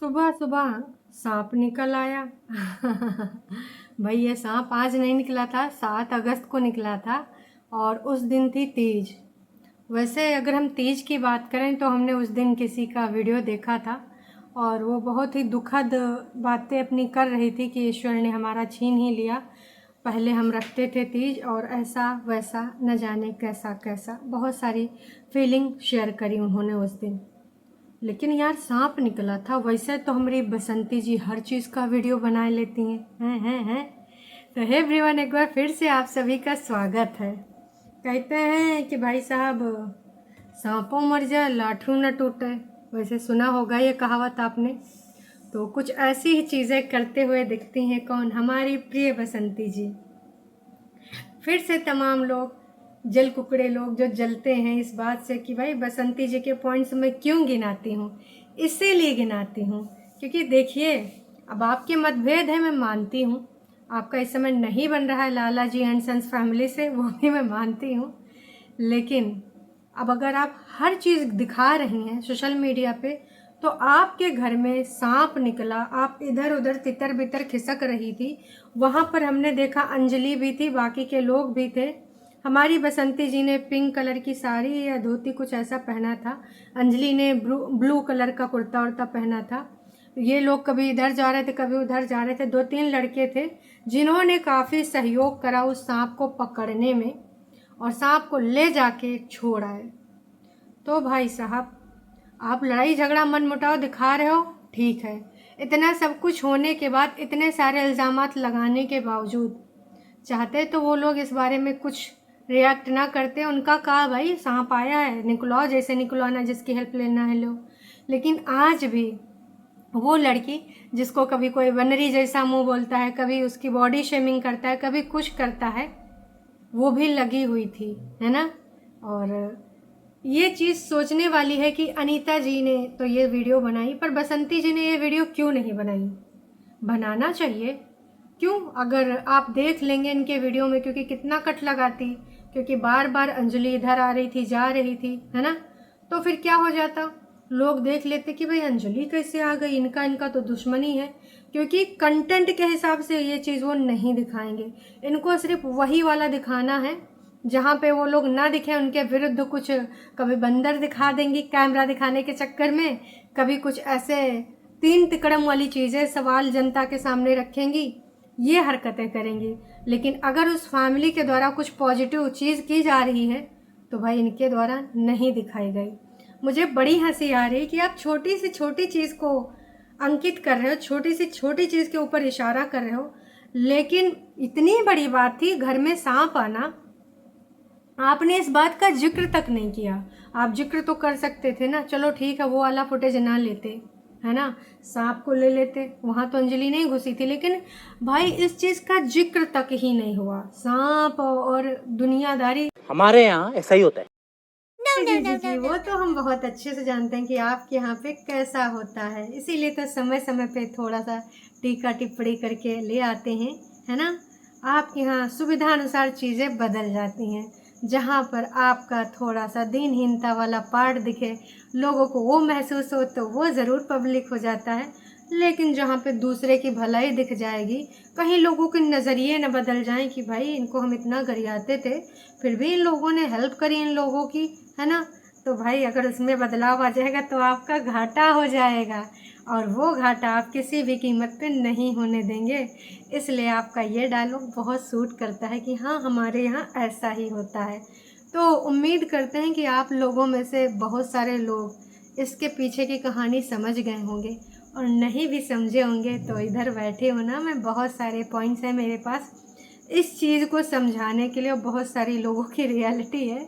सुबह सुबह सांप निकल आया। भाई ये सांप आज नहीं निकला था, 7 अगस्त को निकला था और उस दिन थी तीज। वैसे अगर हम तीज की बात करें तो हमने उस दिन किसी का वीडियो देखा था और वो बहुत ही दुखद बातें अपनी कर रही थी कि ईश्वर ने हमारा छीन ही लिया। पहले हम रखते थे तीज और ऐसा वैसा न जाने कैसा कैसा बहुत सारी फीलिंग शेयर करी उन्होंने उस दिन। लेकिन यार सांप निकला था। वैसे तो हमारी बसंती जी हर चीज़ का वीडियो बना लेती हैं। तो हे एवरीवन, एक बार फिर से आप सभी का स्वागत है। कहते हैं कि भाई साहब, सांपों मर जाए लाठू न टूटे। वैसे सुना होगा ये कहावत आपने। तो कुछ ऐसी ही चीज़ें करते हुए दिखती हैं कौन, हमारी प्रिय बसंती जी। फिर से तमाम लोग, जल कुकड़े लोग जो जलते हैं इस बात से कि भाई बसंती जी के पॉइंट्स मैं क्यों गिनाती हूँ, इसीलिए गिनाती हूँ क्योंकि देखिए, अब आपके मतभेद है, मैं मानती हूँ। आपका इस समय नहीं बन रहा है लाला जी एंड सन्स फैमिली से, वो भी मैं मानती हूँ। लेकिन अब अगर आप हर चीज़ दिखा रही हैं सोशल मीडिया पे, तो आपके घर में सांप निकला, आप इधर उधर तितर बितर खिसक रही थी, वहाँ पर हमने देखा अंजलि भी थी, बाकी के लोग भी थे। हमारी बसंती जी ने पिंक कलर की साड़ी या धोती कुछ ऐसा पहना था, अंजलि ने ब्लू कलर का कुर्ता उर्ता पहना था। ये लोग कभी इधर जा रहे थे कभी उधर जा रहे थे। 2-3 लड़के थे जिन्होंने काफ़ी सहयोग करा उस सांप को पकड़ने में और सांप को ले जाके छोड़ आए। तो भाई साहब, आप लड़ाई झगड़ा मन मुटाव दिखा रहे हो, ठीक है। इतना सब कुछ होने के बाद, इतने सारे इल्ज़ामात लगाने के बावजूद, चाहते तो वो लोग इस बारे में कुछ रिएक्ट ना करते। उनका कहा भाई सांप आया है, निकलवाओ, जैसे निकलवाना, जिसकी हेल्प लेना है लो। लेकिन आज भी वो लड़की जिसको कभी कोई बनरी जैसा मुंह बोलता है, कभी उसकी बॉडी शेमिंग करता है, कभी कुछ करता है, वो भी लगी हुई थी, है ना। और ये चीज़ सोचने वाली है कि अनीता जी ने तो ये वीडियो बनाई, पर बसंती जी ने ये वीडियो क्यों नहीं बनाई। बनाना चाहिए। क्यों? अगर आप देख लेंगे इनके वीडियो में, क्योंकि कितना कट लगाती, क्योंकि बार बार अंजलि इधर आ रही थी जा रही थी, है ना। तो फिर क्या हो जाता, लोग देख लेते कि भाई अंजलि कैसे आ गई, इनका तो दुश्मनी है। क्योंकि कंटेंट के हिसाब से ये चीज़ वो नहीं दिखाएंगे। इनको सिर्फ वही वाला दिखाना है जहाँ पे वो लोग ना दिखे, उनके विरुद्ध कुछ, कभी बंदर दिखा देंगी कैमरा दिखाने के चक्कर में, कभी कुछ ऐसे 3 तिकड़म वाली चीज़ें सवाल जनता के सामने रखेंगी, ये हरकतें करेंगी। लेकिन अगर उस फैमिली के द्वारा कुछ पॉजिटिव चीज़ की जा रही है तो भाई इनके द्वारा नहीं दिखाई गई। मुझे बड़ी हंसी आ रही कि आप छोटी से छोटी चीज़ को अंकित कर रहे हो, छोटी से छोटी चीज़ के ऊपर इशारा कर रहे हो। लेकिन इतनी बड़ी बात थी घर में सांप आना, आपने इस बात का जिक्र तक नहीं किया। आप जिक्र तो कर सकते थे ना, चलो ठीक है वो वाला फुटेज ना लेते, है ना, सांप को ले लेते, वहाँ तो अंजलि नहीं घुसी थी। लेकिन भाई इस चीज़ का जिक्र तक ही नहीं हुआ। सांप और दुनियादारी हमारे यहाँ ऐसा ही होता है। जी, वो तो हम बहुत अच्छे से जानते हैं कि आपके यहाँ पे कैसा होता है, इसीलिए तो समय समय पे थोड़ा सा टीका टिप्पणी करके ले आते हैं, है ना। आपके यहाँ सुविधा अनुसार चीज़ें बदल जाती हैं। जहाँ पर आपका थोड़ा सा दीनहीनता वाला पार्ट दिखे, लोगों को वो महसूस हो, तो वो ज़रूर पब्लिक हो जाता है। लेकिन जहाँ पे दूसरे की भलाई दिख जाएगी, कहीं लोगों के नज़रिए न बदल जाएं कि भाई इनको हम इतना गरियाते थे, फिर भी इन लोगों ने हेल्प करी इन लोगों की, है ना। तो भाई अगर उसमें बदलाव आ जाएगा तो आपका घाटा हो जाएगा, और वो घाटा आप किसी भी कीमत पे नहीं होने देंगे। इसलिए आपका ये डायलॉग बहुत सूट करता है कि हाँ, हमारे यहाँ ऐसा ही होता है। तो उम्मीद करते हैं कि आप लोगों में से बहुत सारे लोग इसके पीछे की कहानी समझ गए होंगे, और नहीं भी समझे होंगे तो इधर बैठे हो ना, मैं बहुत सारे पॉइंट्स हैं मेरे पास इस चीज़ को समझाने के लिए, और बहुत सारी लोगों की रियलिटी है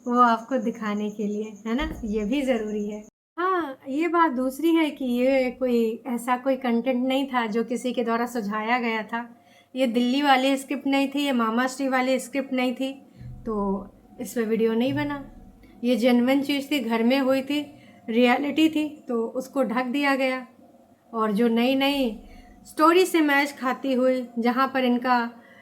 वो आपको दिखाने के लिए, है ना। ये भी ज़रूरी है। हाँ, ये बात दूसरी है कि ये कोई ऐसा कोई कंटेंट नहीं था जो किसी के द्वारा सुझाया गया था। ये दिल्ली वाली स्क्रिप्ट नहीं थी, ये मामा श्री वाली स्क्रिप्ट नहीं थी, तो इस पर वीडियो नहीं बना। ये जेन्युइन चीज़ थी, घर में हुई थी, रियलिटी थी, तो उसको ढक दिया गया। और जो नई नई स्टोरी से मैच खाती हुई, जहाँ पर इनका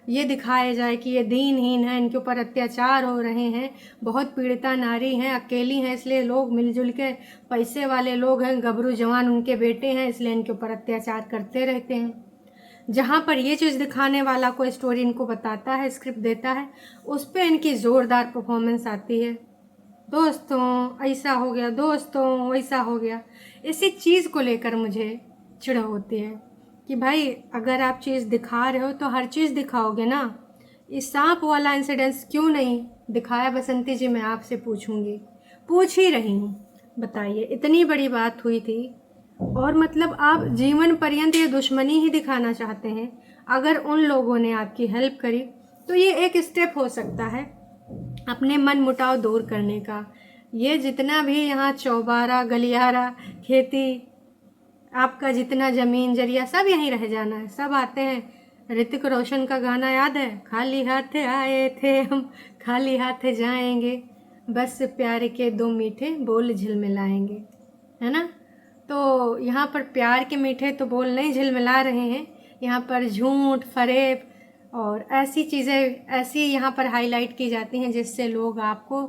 ये दिखाया जाए कि ये दीनहीन है, इनके ऊपर अत्याचार हो रहे हैं, बहुत पीड़िता नारी हैं, अकेली हैं, इसलिए लोग मिलजुल के, पैसे वाले लोग हैं, गबरू जवान उनके बेटे हैं, इसलिए इनके ऊपर अत्याचार करते रहते हैं। जहाँ पर ये चीज़ दिखाने वाला कोई स्टोरी इनको बताता है, स्क्रिप्ट देता है, उस पर इनकी ज़ोरदार परफॉर्मेंस आती है। दोस्तों ऐसा हो गया, दोस्तों वैसा हो गया। इसी चीज़ को लेकर मुझे चिढ़ होती है कि भाई अगर आप चीज़ दिखा रहे हो तो हर चीज़ दिखाओगे ना। इस सांप वाला इंसिडेंस क्यों नहीं दिखाया बसंती जी? मैं आपसे पूछूंगी, पूछ ही रही हूँ। बताइए, इतनी बड़ी बात हुई थी और मतलब आप जीवन पर्यंत ये दुश्मनी ही दिखाना चाहते हैं। अगर उन लोगों ने आपकी हेल्प करी तो ये एक स्टेप हो सकता है अपने मन मुटाव दूर करने का। ये जितना भी यहाँ चौबारा गलियारा खेती, आपका जितना ज़मीन जरिया सब यहीं रह जाना है। सब आते हैं। ऋतिक रोशन का गाना याद है, खाली हाथ आए थे हम खाली हाथ जाएंगे, बस प्यार के दो मीठे बोल झिलमिलाएंगे, है ना। तो यहाँ पर प्यार के मीठे तो बोल नहीं झिलमिला रहे हैं, यहाँ पर झूठ फरेब और ऐसी चीज़ें ऐसी यहाँ पर हाईलाइट की जाती हैं जिससे लोग आपको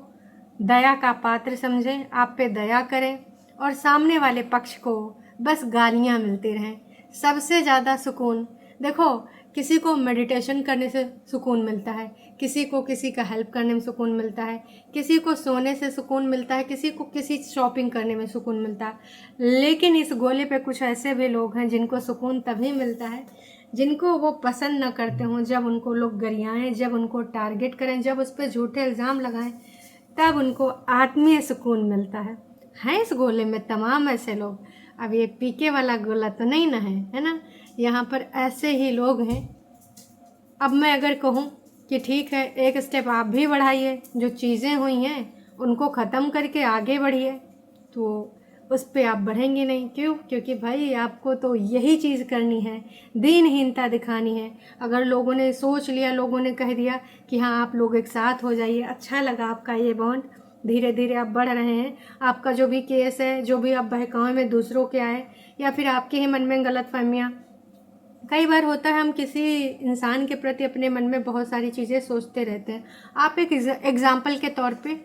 दया का पात्र समझें, आप पे दया करें और सामने वाले पक्ष को बस गालियाँ मिलती रहें। सबसे ज़्यादा सुकून देखो, किसी को मेडिटेशन करने से सुकून मिलता है, किसी को किसी का हेल्प करने में सुकून मिलता है, किसी को सोने से सुकून मिलता है, किसी को किसी शॉपिंग करने में सुकून मिलता है। लेकिन इस गोले पे कुछ ऐसे भी लोग हैं जिनको सुकून तभी मिलता है जिनको वो पसंद न करते हों, जब उनको लोग गरियाएं, जब उनको टारगेट करें, जब उस पर झूठे इल्ज़ाम लगाएं, तब उनको आत्मीय सुकून मिलता है इस गोले में तमाम ऐसे लोग। अब ये पीके वाला गोला तो नहीं ना है ना। यहाँ पर ऐसे ही लोग हैं। अब मैं अगर कहूँ कि ठीक है एक स्टेप आप भी बढ़ाइए, जो चीज़ें हुई हैं उनको ख़त्म करके आगे बढ़िए, तो उस पर आप बढ़ेंगे नहीं। क्यों? क्योंकि भाई आपको तो यही चीज़ करनी है, दीनहीनता दिखानी है। अगर लोगों ने सोच लिया, लोगों ने कह दिया कि हाँ आप लोग एक साथ हो जाइए, अच्छा लगा आपका ये बॉन्ड, धीरे धीरे आप बढ़ रहे हैं, आपका जो भी केस है, जो भी आप बहकावे में दूसरों के आए या फिर आपके ही मन में गलत फहमियाँ, कई बार होता है हम किसी इंसान के प्रति अपने मन में बहुत सारी चीज़ें सोचते रहते हैं। आप एक एग्ज़ाम्पल के तौर पे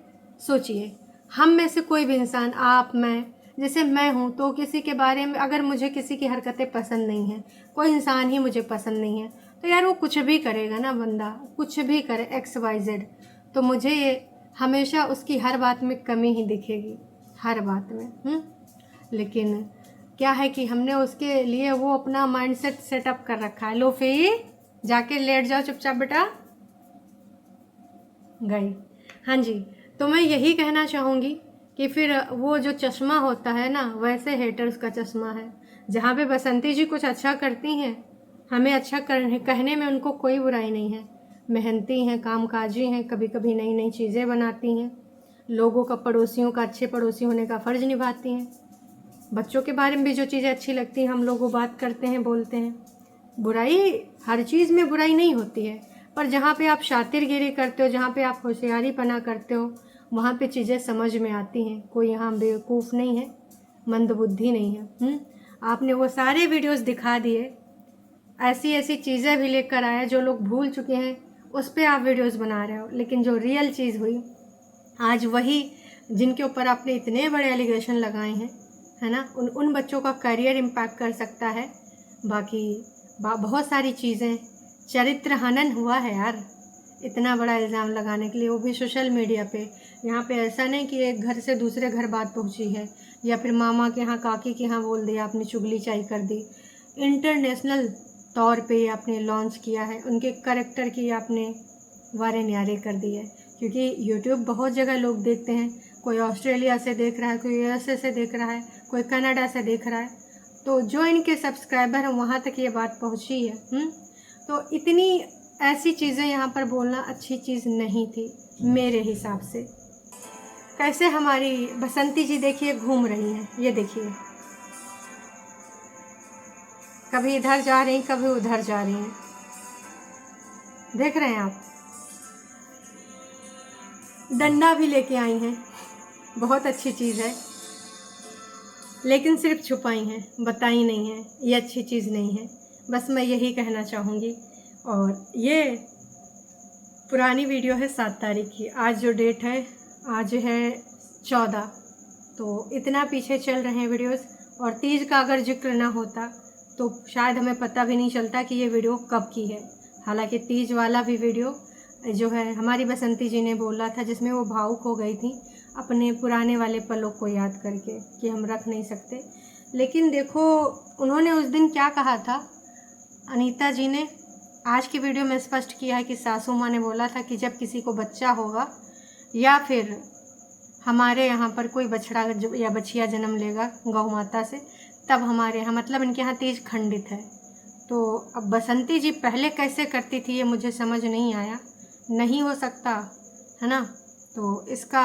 सोचिए, हम में से कोई भी इंसान, आप मैं, जैसे मैं हूँ, तो किसी के बारे में अगर मुझे किसी की हरकतें पसंद नहीं हैं, कोई इंसान ही मुझे पसंद नहीं है, तो यार वो कुछ भी करेगा ना, बंदा कुछ भी करे XYZ, तो मुझे हमेशा उसकी हर बात में कमी ही दिखेगी, हर बात में। लेकिन क्या है कि हमने उसके लिए वो अपना माइंडसेट सेटअप कर रखा है। लो फी जाके लेट जाओ चुपचाप बेटा, गई। हाँ जी, तो मैं यही कहना चाहूँगी कि फिर वो जो चश्मा होता है ना, वैसे हेटर्स का चश्मा है। जहाँ पे बसंती जी कुछ अच्छा करती हैं, हमें अच्छा कहने में उनको कोई बुराई नहीं है। मेहनती हैं, कामकाजी हैं, कभी कभी नई नई चीज़ें बनाती हैं, लोगों का, पड़ोसियों का अच्छे पड़ोसी होने का फ़र्ज़ निभाती हैं। बच्चों के बारे में भी जो चीज़ें अच्छी लगती हैं हम लोग वो बात करते हैं, बोलते हैं। बुराई, हर चीज़ में बुराई नहीं होती है, पर जहाँ पे आप शातिरगिरी करते हो, जहाँ पे आप होशियारी पना करते हो, वहाँ पे चीज़ें समझ में आती हैं। कोई यहाँ बेवकूफ़ नहीं है, मंदबुद्धि नहीं है। आपने वो सारे वीडियोस दिखा दिए, ऐसी ऐसी चीज़ें भी लेकर आए जो लोग भूल चुके हैं, उस पर आप वीडियोस बना रहे हो। लेकिन जो रियल चीज़ हुई आज, वही जिनके ऊपर आपने इतने बड़े एलिगेशन लगाए हैं, है ना, उन बच्चों का करियर इम्पैक्ट कर सकता है। बाकी बहुत सारी चीज़ें, चरित्र हनन हुआ है यार, इतना बड़ा इल्ज़ाम लगाने के लिए, वो भी सोशल मीडिया पे। यहाँ पे ऐसा नहीं कि एक घर से दूसरे घर बात पहुँची है, या फिर मामा के यहाँ, काकी के यहाँ बोल दिया, आपने चुगली चाई कर दी। इंटरनेशनल तौर पे आपने लॉन्च किया है, उनके करैक्टर की आपने वारे न्यारे कर दी है। क्योंकि यूट्यूब बहुत जगह लोग देखते हैं, कोई ऑस्ट्रेलिया से देख रहा है, कोई USA से देख रहा है, कोई कनाडा से देख रहा है, तो जो इनके सब्सक्राइबर हैं वहाँ तक ये बात पहुँची है। तो इतनी ऐसी चीज़ें यहाँ पर बोलना अच्छी चीज़ नहीं थी मेरे हिसाब से। कैसे हमारी बसंती जी देखिए घूम रही हैं, ये देखिए, कभी इधर जा रही, कभी उधर जा रही हैं, देख रहे हैं आप। डंडा भी लेके आई हैं, बहुत अच्छी चीज़ है, लेकिन सिर्फ छुपाई हैं, बताई नहीं है, ये अच्छी चीज़ नहीं है। बस मैं यही कहना चाहूँगी। और ये पुरानी वीडियो है 7 तारीख की। आज जो डेट है, आज है 14। तो इतना पीछे चल रहे हैं वीडियोस। और तीज का अगर जिक्र ना होता तो शायद हमें पता भी नहीं चलता कि ये वीडियो कब की है। हालांकि तीज वाला भी वीडियो जो है हमारी बसंती जी ने बोला था, जिसमें वो भावुक हो गई थी अपने पुराने वाले पलों को याद करके कि हम रख नहीं सकते। लेकिन देखो उन्होंने उस दिन क्या कहा था अनीता जी ने। आज की वीडियो में स्पष्ट किया है कि सासू माँ ने बोला था कि जब किसी को बच्चा होगा या फिर हमारे यहाँ पर कोई बछड़ा या बछिया जन्म लेगा गौ माता से, तब हमारे यहाँ मतलब इनके यहाँ तीज खंडित है। तो अब बसंती जी पहले कैसे करती थी ये मुझे समझ नहीं आया। नहीं हो सकता है ना। तो इसका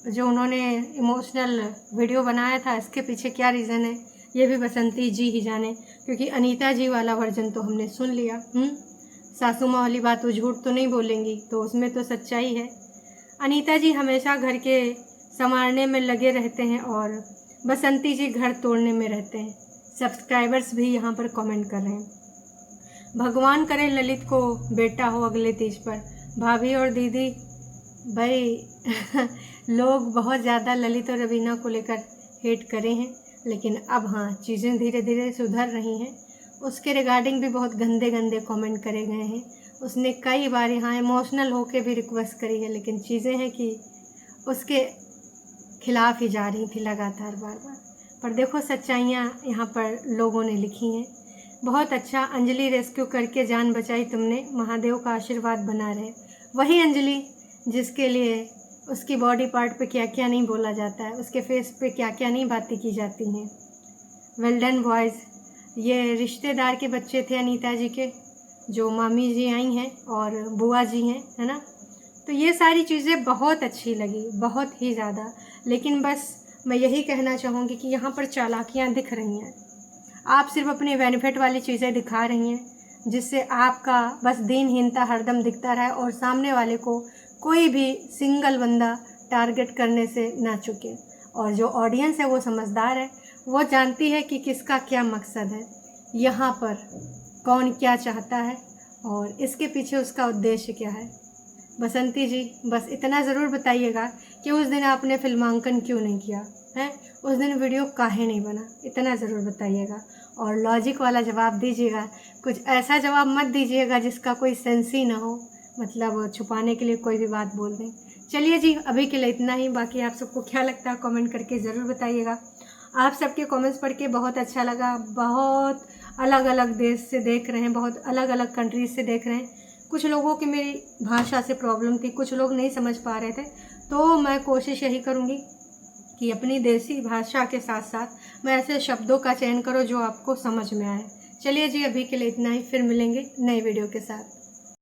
जो उन्होंने इमोशनल वीडियो बनाया था, इसके पीछे क्या रीज़न है ये भी बसंती जी ही जाने, क्योंकि अनीता जी वाला वर्जन तो हमने सुन लिया। सासू माँ वाली बात वो झूठ तो नहीं बोलेंगी, तो उसमें तो सच्चाई है। अनीता जी हमेशा घर के संवारने में लगे रहते हैं और बसंती जी घर तोड़ने में रहते हैं। सब्सक्राइबर्स भी यहाँ पर कमेंट कर रहे हैं। भगवान करे ललित को बेटा हो अगले तीज पर। भाभी और दीदी भाई लोग बहुत ज़्यादा ललित और रवीना को लेकर हेट करे हैं, लेकिन अब हाँ चीज़ें धीरे धीरे सुधर रही हैं। उसके रिगार्डिंग भी बहुत गंदे गंदे कमेंट करे गए हैं। उसने कई बार यहाँ इमोशनल होके भी रिक्वेस्ट करी है, लेकिन चीज़ें हैं कि उसके खिलाफ ही जा रही थी लगातार बार बार। पर देखो सच्चाइयाँ यहाँ पर लोगों ने लिखी हैं। बहुत अच्छा अंजलि, रेस्क्यू करके जान बचाई तुमने, महादेव का आशीर्वाद बना रहे। वही अंजलि जिसके लिए उसकी बॉडी पार्ट पे क्या क्या नहीं बोला जाता है, उसके फेस पे क्या क्या नहीं बातें की जाती हैं। Well done boys. ये रिश्तेदार के बच्चे थे अनीता जी के, जो मामी जी आई हैं और बुआ जी हैं, है ना। तो ये सारी चीज़ें बहुत अच्छी लगी, बहुत ही ज़्यादा। लेकिन बस मैं यही कहना चाहूँगी कि यहाँ पर चालाकियाँ दिख रही हैं। आप सिर्फ अपने बेनिफिट वाली चीज़ें दिखा रही हैं, जिससे आपका बस दीनहीनता हरदम दिखता रहे और सामने वाले को कोई भी सिंगल बंदा टारगेट करने से ना चुके। और जो ऑडियंस है वो समझदार है, वो जानती है कि किसका क्या मकसद है, यहाँ पर कौन क्या चाहता है और इसके पीछे उसका उद्देश्य क्या है। बसंती जी बस इतना ज़रूर बताइएगा कि उस दिन आपने फिल्मांकन क्यों नहीं किया है, उस दिन वीडियो काहे नहीं बना, इतना ज़रूर बताइएगा। और लॉजिक वाला जवाब दीजिएगा, कुछ ऐसा जवाब मत दीजिएगा जिसका कोई सेंस ही ना हो, मतलब छुपाने के लिए कोई भी बात बोल दें। चलिए जी, अभी के लिए इतना ही। बाकी आप सबको क्या लगता है कमेंट करके ज़रूर बताइएगा। आप सबके कमेंट्स पढ़ के बहुत अच्छा लगा। बहुत अलग अलग देश से देख रहे हैं, बहुत अलग अलग कंट्रीज से देख रहे हैं। कुछ लोगों की मेरी भाषा से प्रॉब्लम थी, कुछ लोग नहीं समझ पा रहे थे, तो मैं कोशिश यही करूँगी कि अपनी देसी भाषा के साथ साथ मैं ऐसे शब्दों का चयन करो जो आपको समझ में आए। चलिए जी, अभी के लिए इतना ही। फिर मिलेंगे नए वीडियो के साथ।